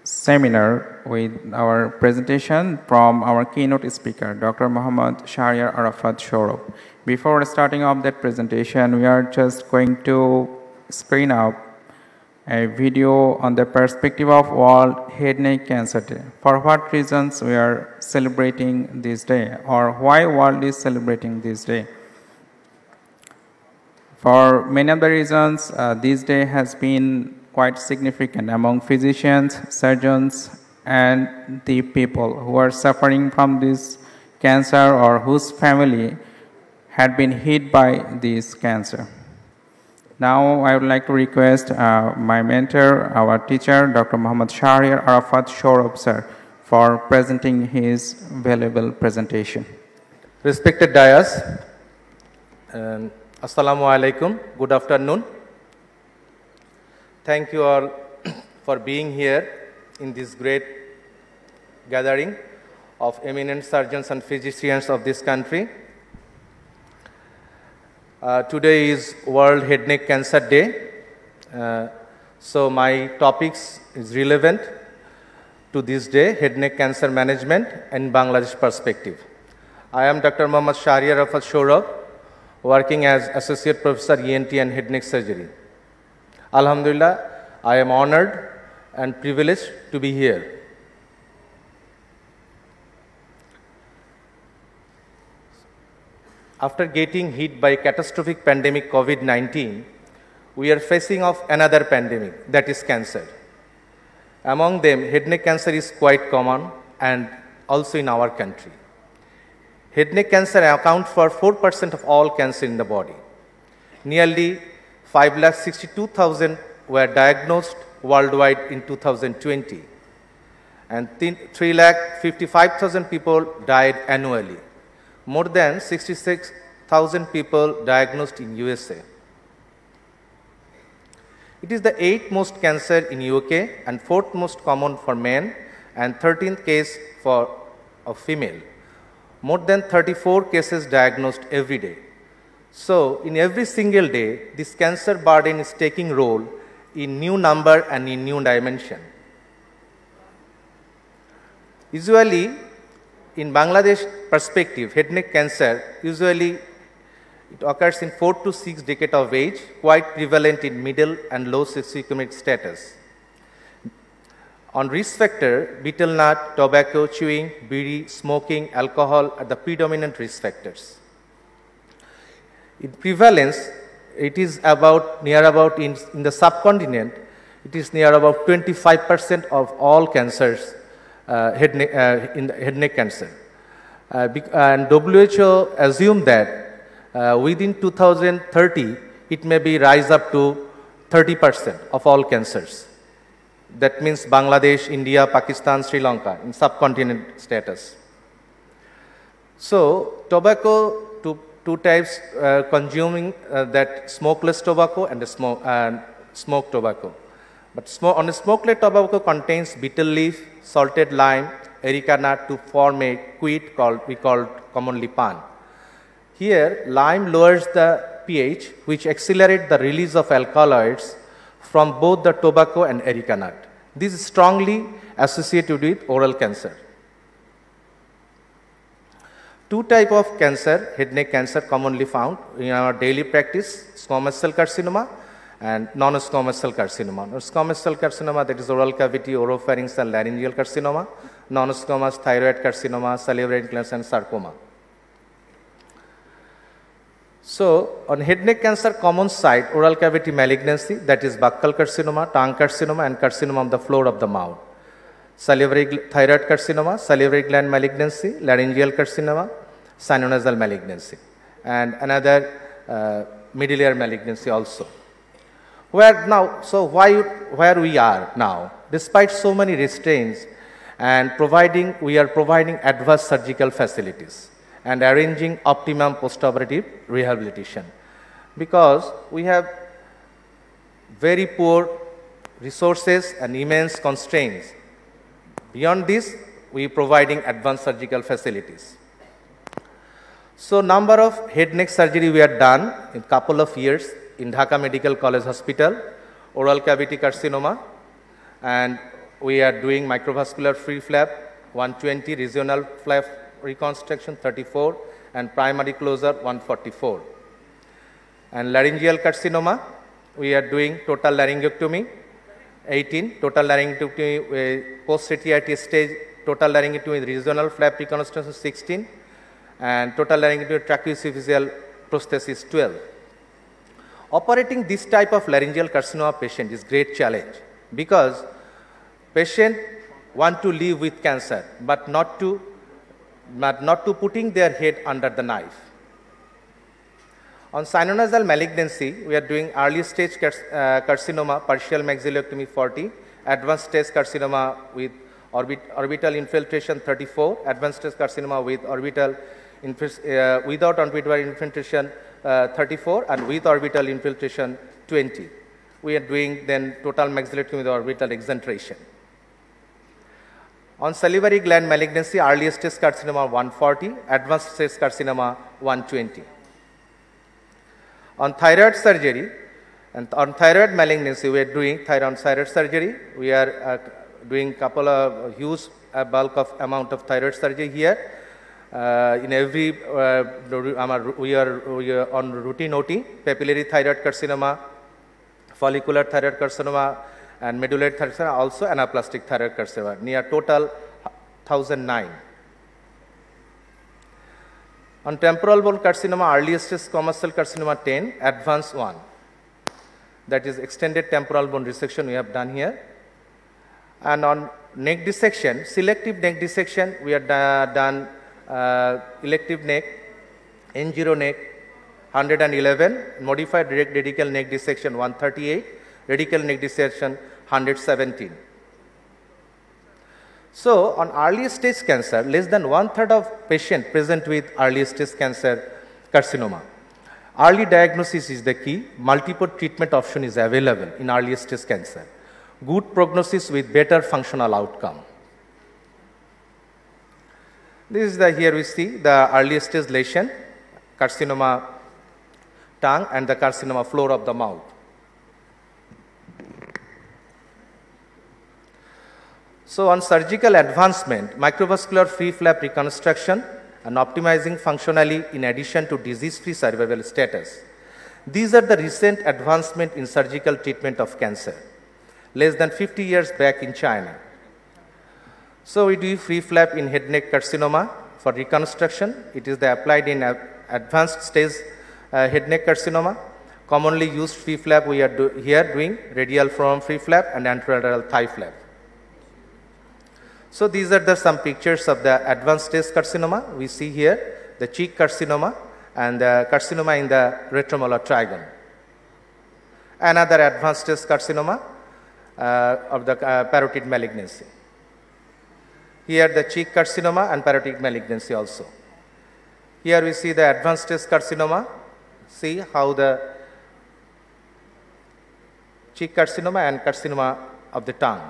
seminar with our presentation from our keynote speaker, Dr. Muhammad Shahriar Arafat Shourab. Before starting off that presentation, we are just going to screen up a video on the perspective of World Head Neck Cancer Day. For what reasons we are celebrating this day, or why world is celebrating this day? For many of the reasons, this day has been quite significant among physicians, surgeons, and the people who are suffering from this cancer or whose family had been hit by this cancer. Now, I would like to request my mentor, our teacher, Dr. Muhammad Shahriar Arafat Shourab sir, for presenting his valuable presentation. Respected Dayas, Assalamu alaikum, good afternoon. Thank you all for being here in this great gathering of eminent surgeons and physicians of this country. Today is World Head Neck Cancer Day. So my topics is relevant to this day, head neck cancer management and Bangladesh perspective. I am Dr. Muhammad Shahriar Arafat Shourab, working as Associate Professor ENT and Head Neck Surgery. Alhamdulillah, I am honored and privileged to be here. After getting hit by catastrophic pandemic COVID-19, we are facing off another pandemic, that is cancer. Among them, head neck cancer is quite common and also in our country. Head neck cancer accounts for 4% of all cancer in the body. Nearly 5,62,000 were diagnosed worldwide in 2020, and 3,55,000 people died annually. More than 66,000 people diagnosed in USA. It is the 8th most cancer in UK and 4th most common for men and 13th case for a female. More than 34 cases diagnosed every day. So, in every single day, this cancer burden is taking role in new number and in new dimension. Usually, in Bangladesh perspective, head neck cancer, usually it occurs in 4 to 6 decades of age, quite prevalent in middle and low socioeconomic status. On risk factor, betel nut, tobacco, chewing, bidi, smoking, alcohol are the predominant risk factors. In prevalence, it is near about in the subcontinent, it is near about 25% of all cancers, head neck cancer. And WHO assumed that within 2030, it may be rise up to 30% of all cancers. That means Bangladesh, India, Pakistan, Sri Lanka in subcontinent status. So, tobacco, two types consuming that smokeless tobacco and smoked tobacco. But on a smokeless tobacco contains betel leaf, salted lime, erica nut to form a quid we call commonly pan. Here, lime lowers the pH, which accelerates the release of alkaloids from both the tobacco and erica nut. This is strongly associated with oral cancer. Two types of cancer, head neck cancer, commonly found in our daily practice: squamous cell carcinoma and non-squamous cell carcinoma. Squamous cell carcinoma, that is oral cavity, oropharynx and laryngeal carcinoma; non-squamous thyroid carcinoma, salivary glands and sarcoma. So, on head neck cancer common site, oral cavity malignancy, that is buccal carcinoma, tongue carcinoma and carcinoma of the floor of the mouth; salivary thyroid carcinoma, salivary gland malignancy, laryngeal carcinoma, sinonasal malignancy, and another medullary malignancy also. Where we are now, despite so many restraints and we are providing advanced surgical facilities and arranging optimum postoperative rehabilitation, because we have very poor resources and immense constraints. Beyond this, we are providing advanced surgical facilities. So, number of head neck surgery we have done in couple of years in Dhaka Medical College Hospital, oral cavity carcinoma, and we are doing microvascular free flap 120, regional flap reconstruction 34, and primary closure 144. And laryngeal carcinoma, we are doing total laryngectomy 18, total laryngectomy post-CTIT stage, total laryngectomy with regional flap reconstruction 16, and total laryngectomy tracheoesophageal prosthesis 12. Operating this type of laryngeal carcinoma patient is great challenge because patient want to live with cancer, but not to putting their head under the knife. On sinonasal malignancy, we are doing early stage carcinoma, partial maxillotomy 40, advanced stage carcinoma with orbital infiltration 34, advanced stage carcinoma with without orbital infiltration 34, and with orbital infiltration 20. We are doing then total maxillotomy with orbital exentration. On salivary gland malignancy, early stage carcinoma 140, advanced stage carcinoma 120. On thyroid surgery and on thyroid malignancy, we are doing thyroid surgery. We are doing couple of huge bulk of amount of thyroid surgery here. In every we are on routine OT, papillary thyroid carcinoma, follicular thyroid carcinoma, and medullary thyroid carcinoma, also anaplastic thyroid carcinoma, near total 1009. On temporal bone carcinoma, early stage commercial carcinoma 10, advanced 1. That is extended temporal bone resection we have done here. And on neck dissection, selective neck dissection, we have done elective neck, N0 neck 111, modified direct radical neck dissection 138, radical neck dissection 117. So, on early stage cancer, less than 1/3 of patients present with early stage cancer carcinoma. Early diagnosis is the key. Multiple treatment option is available in early stage cancer. Good prognosis with better functional outcome. This is here we see the early stage lesion, carcinoma tongue and the carcinoma floor of the mouth. So, on surgical advancement, microvascular free flap reconstruction and optimizing functionally in addition to disease-free survival status. These are the recent advancement in surgical treatment of cancer, less than 50 years back in China. So, we do free flap in head neck carcinoma for reconstruction. It is applied in advanced stage head neck carcinoma. Commonly used free flap we are doing radial forearm free flap and anterolateral thigh flap. So, these are some pictures of the advanced stage carcinoma. We see here the cheek carcinoma and the carcinoma in the retromolar trigon. Another advanced stage carcinoma of the parotid malignancy. Here the cheek carcinoma and parotid malignancy also. Here we see the advanced stage carcinoma. See how the cheek carcinoma and carcinoma of the tongue.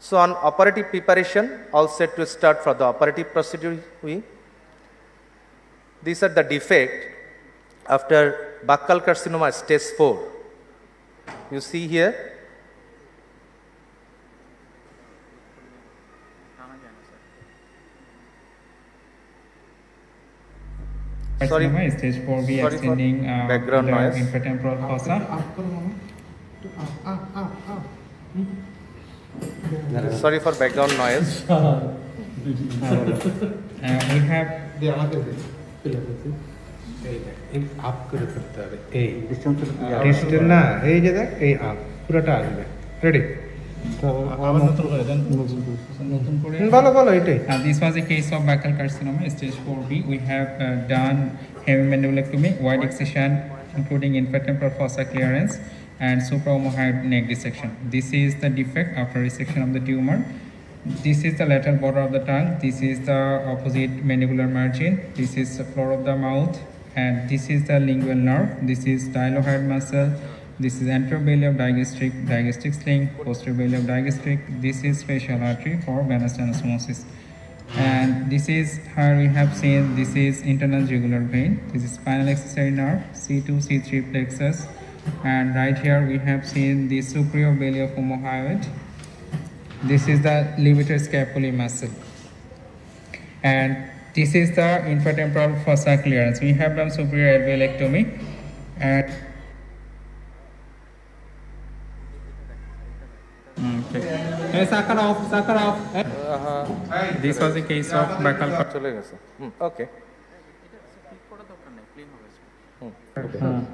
So, on operative preparation, all set to start for the operative procedure. These are the defect after buccal carcinoma stage 4. You see here. Sorry, stage 4B extending background noise. Infratemporal fossa. Sorry for background noise. We have this was a case of buccal carcinoma stage 4B. We have done hemimandibulectomy, wide excision including infratemporal fossa clearance and supraomohyoid neck dissection. This is the defect after resection of the tumor. This is the lateral border of the tongue. This is the opposite mandibular margin. This is the floor of the mouth, and this is the lingual nerve. This is stylohyoid muscle. This is anterior belly of digastric sling, posterior belly of digastric. This is facial artery for venous anastomosis. And this is how we have seen, this is internal jugular vein. This is spinal accessory nerve, C2, C3 plexus. And right here we have seen the superior belly of omohyoid. This is the levator scapulae muscle. And this is the infratemporal fossa clearance. We have done superior alveolectomy and this was a case of buccal. Okay.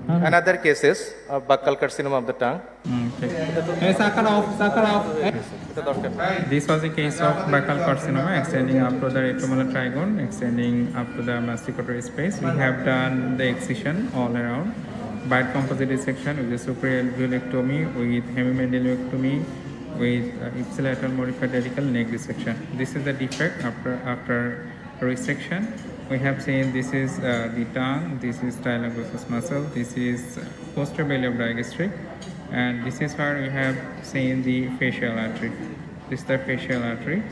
Another cases of buccal carcinoma of the tongue. This was a case of buccal carcinoma extending up to the retromolar trigone, extending up to the masticator space. We have done the excision all around, bite composite dissection with the superior alveolectomy, with hemimendelectomy, with ipsilateral modified radical neck dissection. This is the defect after resection. We have seen this is the tongue, this is styloglossus muscle, this is posterior belly of digastric, and this is where we have seen the facial artery. This is the facial artery.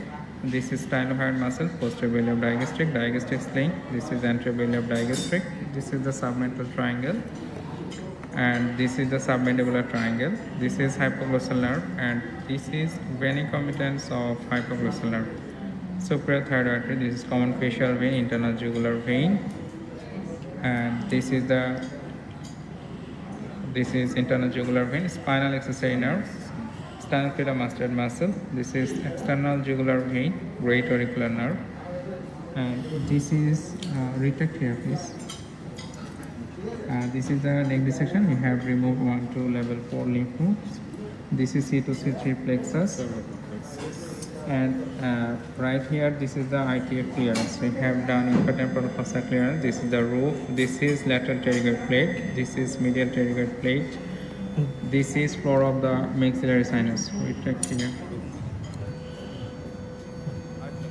This is stylohyoid muscle, posterior belly of digastric, digastric sling. This is anterior belly of digastric. This is the submental triangle, and this is the submandibular triangle. This is hypoglossal nerve, and this is venicomitans of hypoglossal nerve. Superior thyroid artery. This is common facial vein, internal jugular vein, and this is internal jugular vein. Spinal accessory nerve, sternocleidomastoid muscle. This is external jugular vein, great auricular nerve, and this is retect here, please. This is the neck dissection. We have removed 1 to level 4 lymph nodes. This is C2 C3 plexus. And right here, this is the ITF clearance. We have done infratemporal fossa clearance. This is the roof. This is lateral pterygoid plate. This is medial pterygoid plate. This is floor of the maxillary sinus. We check here.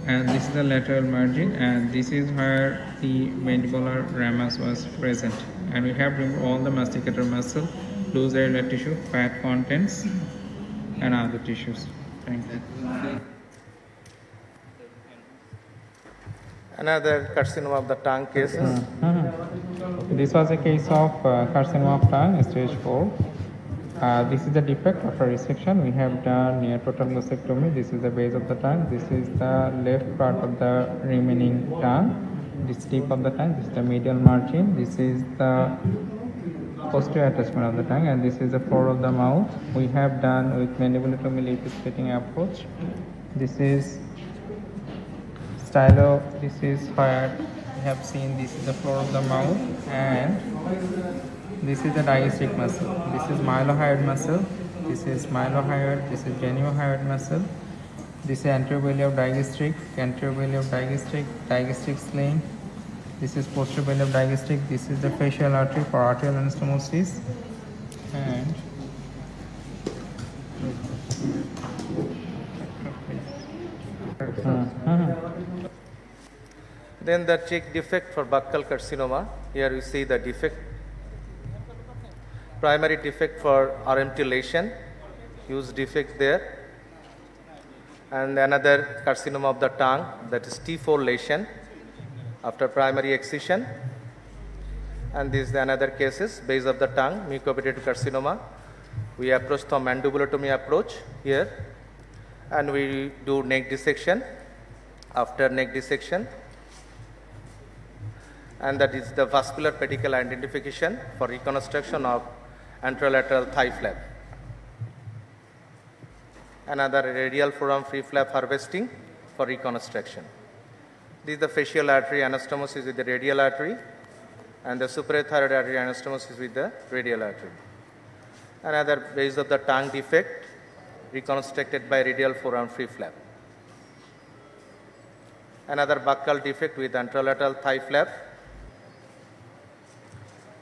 And this is the lateral margin, and this is where the mandibular ramus was present. And we have removed all the masticator muscle, loose areolar tissue, fat contents, and other tissues. Thank you. Another carcinoma of the tongue cases. This was a case of carcinoma of tongue, stage 4. This is the defect after resection. We have done near total glossectomy. This is the base of the tongue. This is the left part of the remaining tongue. This tip of the tongue. This is the medial margin. This is the posterior attachment of the tongue, and this is the floor of the mouth. We have done with mandibulotomy lip-splitting approach. This is stylo. This is where we have seen this is the floor of the mouth, and this is the digastric muscle. This is mylohyoid muscle. This is mylohyoid. This is geniohyoid muscle. This is anterior belly of digastric, anterior belly of digastric, digastric sling. This is posterior belly of digastric. This is the facial artery for arterial anastomosis. And then the cheek defect for buccal carcinoma. Here we see the defect. Primary defect for RMT lesion, huge defect there. And another carcinoma of the tongue, that is T4 lesion after primary excision. And this is another cases, base of the tongue, mucopitative carcinoma. We approach the mandibulotomy approach here, and we do neck dissection. After neck dissection, and that is the vascular pedicle identification for reconstruction of anterolateral thigh flap. Another radial forearm free flap harvesting for reconstruction. This is the facial artery anastomosis with the radial artery, and the supraothyroid artery anastomosis with the radial artery. Another base of the tongue defect reconstructed by radial forearm free flap. Another buccal defect with anterolateral thigh flap.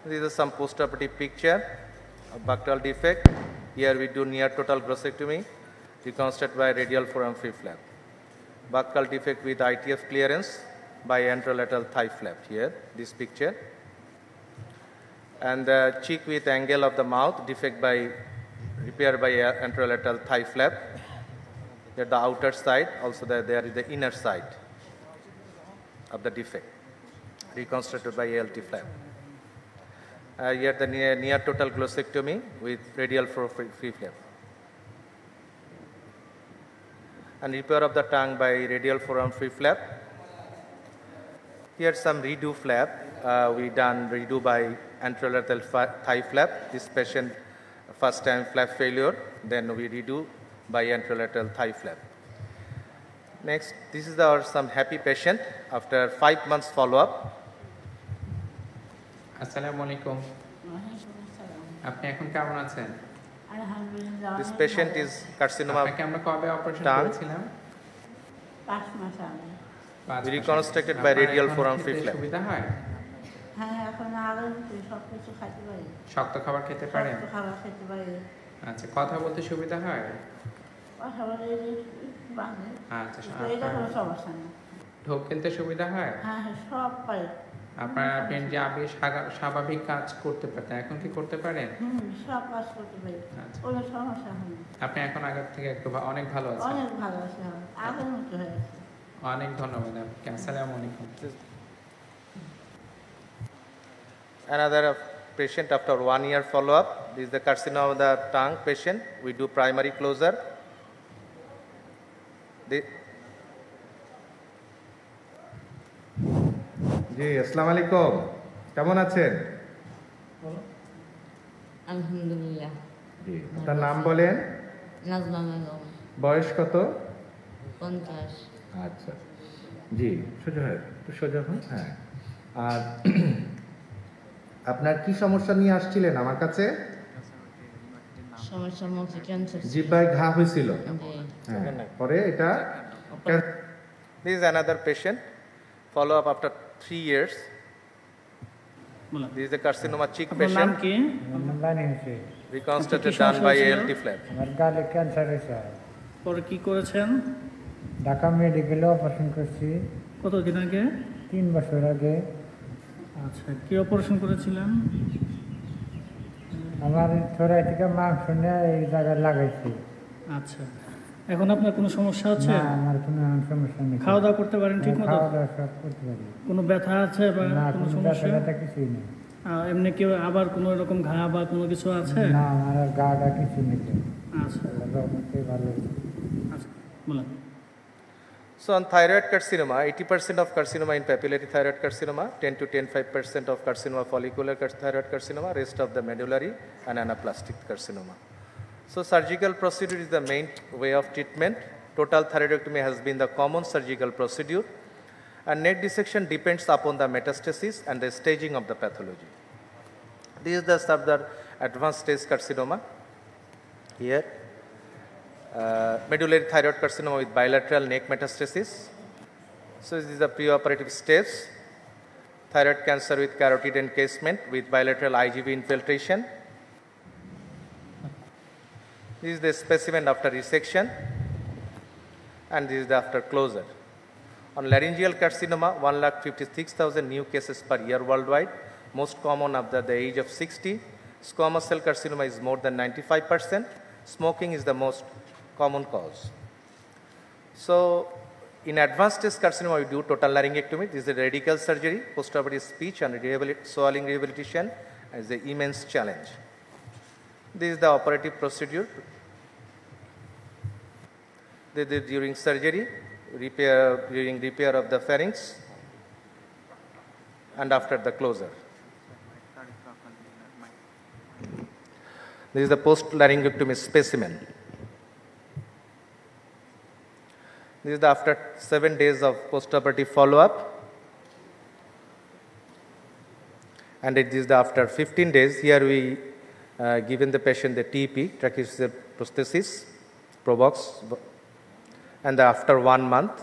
This is some postoperative picture of buccal defect. Here we do near total glossectomy, reconstructed by radial forearm free flap. Buccal defect with ITF clearance by anterolateral thigh flap here, this picture. And the cheek with angle of the mouth defect by repair by anterolateral thigh flap. Here the outer side, also there is the inner side of the defect, reconstructed by ALT flap. Here the near total glossectomy with radial free flap. and repair of the tongue by radial forearm free flap. Here some redo flap. We done redo by anterolateral thigh flap. This patient first time flap failure, then we redo by anterolateral thigh flap. Next, this is our some happy patient after 5 months follow up. আসসালামু আলাইকুম আপনি এখন কেমন আছেন আলহামদুলিল্লাহ This patient is carcinoma. আপনাকে আমরা কবে অপারেশন tongue. করেছিলাম 5 মাস আগে We reconstructed by radial forearm free flap. সুবিধা হয় হ্যাঁ এখন আগের মতোই সব কিছু খাইতে পারি শক্ত খাবার খেতে পারেন শক্ত খাবার খেতে পারি আচ্ছা কথা বলতে সুবিধা হয় কথা বলে একটু বাংলা আচ্ছা এটা কোনো সমস্যা নেই ঢোক কিনতে সুবিধা হয় হ্যাঁ হ্যাঁ সব পারি আপনার আপনি যে আগে স্বাভাবিক কাজ করতে পারতেন এখন কি করতে পারেন সব কাজ করতে পারি আচ্ছা। কোনো সমস্যা হয় না আপনি এখন আগের থেকে একটু অনেক ভালো আছেন অনেক ভালো আছে আগের মতো হয়ে গেছে অনেক ধন্যবাদ আপনাকে আসসালামু আলাইকুম Another patient after 1 year follow up. This is the carcinoma of the tongue patient. We do primary closure. জি আসসালামু আলাইকুম কেমন আছেন আলহামদুলিল্লাহ জি আপনার নাম বলেন নাজমা বেগম বয়স কত 50 আচ্ছা জি সোজা হয় একটু সোজা হন হ্যাঁ আর আপনার কি সমস্যা নিয়ে আসছিলেন আমার কাছে সমস্যা মুখে ক্যান্সার জিহ্বায় ঘা হয়েছিল হ্যাঁ পরে এটা This is another patient. Follow up after 3 years. This is the carcinoma cheek patient. Reconstructed done by ALT flap. আমার গালে ক্যান্সার হয়েছে পরে কি করেছেন ঢাকা মেডিকেলে অপারেশন করছি কতদিন আগে 3 বছর আগে আচ্ছা কি অপারেশন করেছিলেন আমার থোড়াই থেকে মাংস নিয়ে এই জায়গায় লাগাইছি আচ্ছা এখন আপনার কোনো সমস্যা আছে না আমার কোনো সমস্যা নেই খাওয়া দাওয়া করতে পারেন ঠিক মতো খাওয়া দাওয়া সব করতে পারি কোনো ব্যথা আছে বা না কোনো কোনো সমস্যা ব্যথা কিছুই নেই এমনি কেউ আবার কোনো এরকম ঘা বা কোনো কিছু আছে না আমার আর গাটা কিছু নেই আচ্ছা রহমতে ভালো আচ্ছা বলেন So on thyroid carcinoma, 80% of carcinoma in papillary thyroid carcinoma, 10 to 15% of carcinoma follicular thyroid carcinoma, rest of the medullary and anaplastic carcinoma. So surgical procedure is the main way of treatment. Total thyroidectomy has been the common surgical procedure, and neck dissection depends upon the metastasis and the staging of the pathology. This is the further advanced stage carcinoma. Here, medullary thyroid carcinoma with bilateral neck metastasis. So this is the preoperative stage. Thyroid cancer with carotid encasement with bilateral IgV infiltration. This is the specimen after resection, and this is the after closure. On laryngeal carcinoma, 156,000 new cases per year worldwide, most common after the age of 60. Squamous cell carcinoma is more than 95%. Smoking is the most common cause. So in advanced stage carcinoma, we do total laryngectomy. This is a radical surgery, postoperative speech and swallowing rehabilitation is an immense challenge. This is the operative procedure. During surgery, during repair of the pharynx, and after the closure. This is the post-laryngectomy specimen. This is the after 7 days of postoperative follow-up. And it is the after 15 days. Here we given the patient the TP, tracheostomy prosthesis, Provox, and after 1 month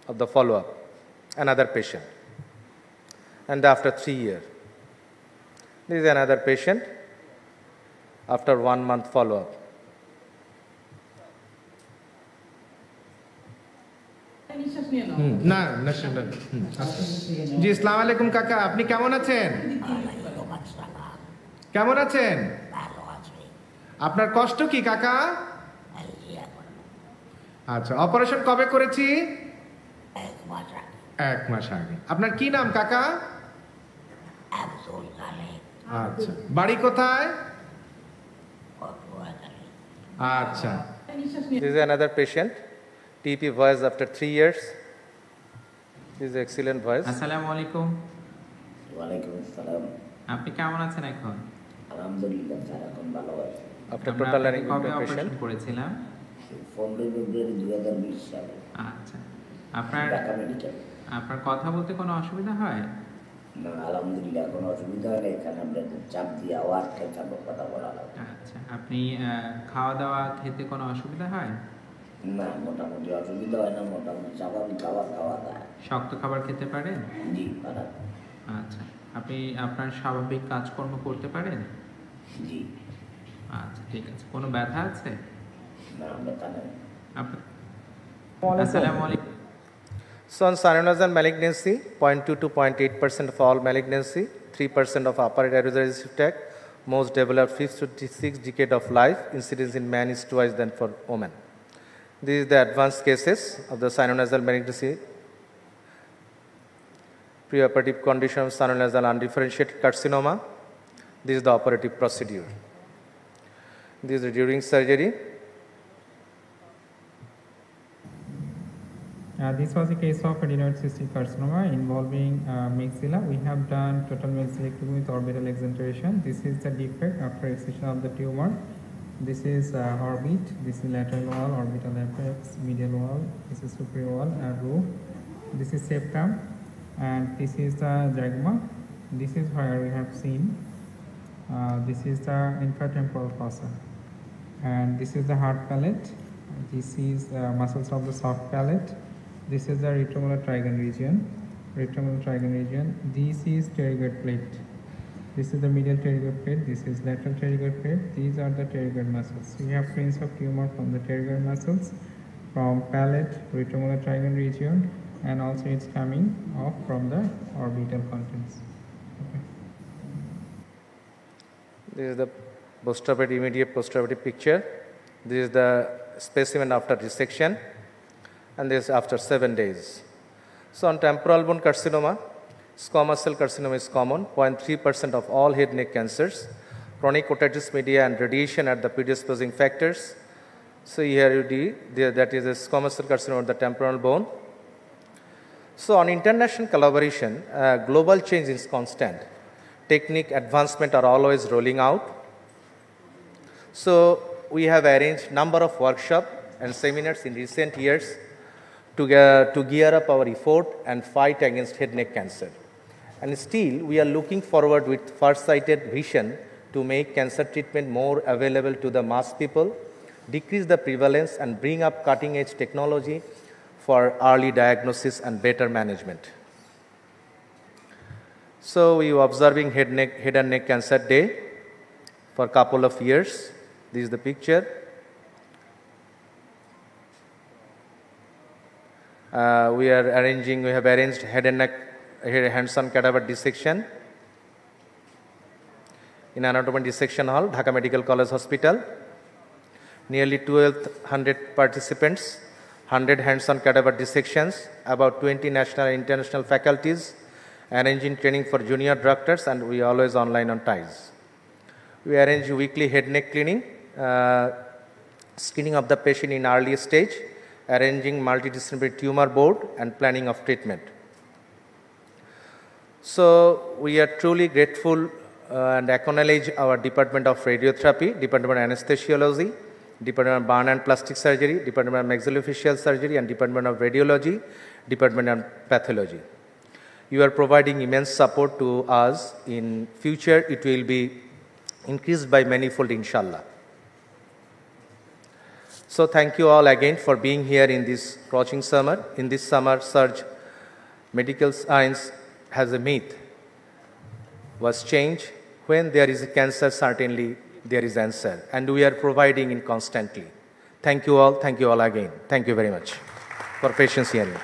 of the follow-up, another patient. And after 3 years. This is another patient after 1 month follow-up. না না জি আসসালামু আলাইকুম কাকা আপনি কেমন আছেন কেমন আছেন আপনার কষ্ট কি কাকা আচ্ছা অপারেশন কবে করেছি 1 মাস আগে আপনার কি নাম কাকা আচ্ছা বাড়ি কোথায় আচ্ছা This is another patient. TP voice after 3 years. This is excellent voice. আসসালামু আলাইকুম। ওয়ালাইকুম আসসালাম। আপনি কেমন আছেন এখন? আলহামদুলিল্লাহ স্যার, এখন ভালো আছি। After total learning কবে patient অপারেশন করেছিলাম? 15 ফেব্রুয়ারি 2020 সালে। আচ্ছা, আপনার ঢাকা মেডিকেল। আপনার কথা বলতে কোনো অসুবিধা হয়? না, আলহামদুলিল্লাহ কোনো অসুবিধা হয় না। এখানে আমরা চাপ দিয়ে আওয়াজটা চাপ কথা বলা লাগে। আচ্ছা, আপনি খাওয়া দাওয়া খেতে কোনো অসুবিধা হয়? না, মোটামুটি অসুবিধা হয় না, মোটামুটি স্বাভাবিক খাবার খাওয়া যায়। শক্ত খাবার খেতে পারেন? জি পারেন। আচ্ছা, আপনি আপনার স্বাভাবিক কাজকর্ম করতে পারেন? জি। আচ্ছা, ঠিক আছে। কোনো ব্যথা আছে? না, ব্যথা নেই। আসসালামু আলাইকুম। So on sinonasal malignancy, 0.2 to 0.8% of all malignancy, 3% of upper aerosolized tract, most developed 5th to 6th decade of life, incidence in man is twice than for women. This is the advanced cases of the sinonasal malignancy. Preoperative condition of sinonasal undifferentiated carcinoma. This is the operative procedure. This is during surgery. This was a case of adenoid cystic carcinoma involving maxilla. We have done total maxillectomy with orbital exenteration. This is the defect after excision of the tumor. This is orbit. This is lateral wall, orbital apex, medial wall. This is superior wall and roof. This is septum, and this is the diaphragm. This is where we have seen. This is the infratemporal fossa, and this is the hard palate. This is muscles of the soft palate. This is the retromolar trigon region. This is pterygoid plate. This is the medial pterygoid plate. This is lateral pterygoid plate. These are the pterygoid muscles. We have prints of tumor from the pterygoid muscles, from palate, retromolar trigon region, and also it's coming off from the orbital contents. Okay. This is the postoperative, immediate postoperative picture. This is the specimen after dissection, and this after 7 days. So on temporal bone carcinoma, squamous cell carcinoma is common, 0.3% of all head neck cancers, chronic otitis media and radiation are the predisposing factors. So here you see that is a squamous cell carcinoma of the temporal bone. So on international collaboration, global change is constant. Technique advancement are always rolling out. So we have arranged number of workshops and seminars in recent years to gear up our effort and fight against head neck cancer. And still, we are looking forward with far-sighted vision to make cancer treatment more available to the mass people, decrease the prevalence, and bring up cutting-edge technology for early diagnosis and better management. So we are observing head and neck cancer day for a couple of years. This is the picture. We have arranged head and neck hands-on cadaver dissection in anatomy dissection hall, Dhaka Medical College Hospital. Nearly 1,200 participants, 100 hands-on cadaver dissections, about 20 national and international faculties, arranging training for junior doctors, and we always online on ties. We arrange weekly head neck cleaning, screening of the patient in early stage, arranging multidisciplinary tumor board, and planning of treatment. So we are truly grateful and acknowledge our Department of Radiotherapy, Department of Anesthesiology, Department of Burn and Plastic Surgery, Department of Maxillofacial Surgery, and Department of Radiology, Department of Pathology. You are providing immense support to us. In future, it will be increased by manifold, inshallah. So thank you all again for being here in this approaching summer. In this summer surge, medical science has a myth was changed. When there is a cancer, certainly there is answer, and we are providing it constantly. Thank you all again. Thank you very much for patience hearing.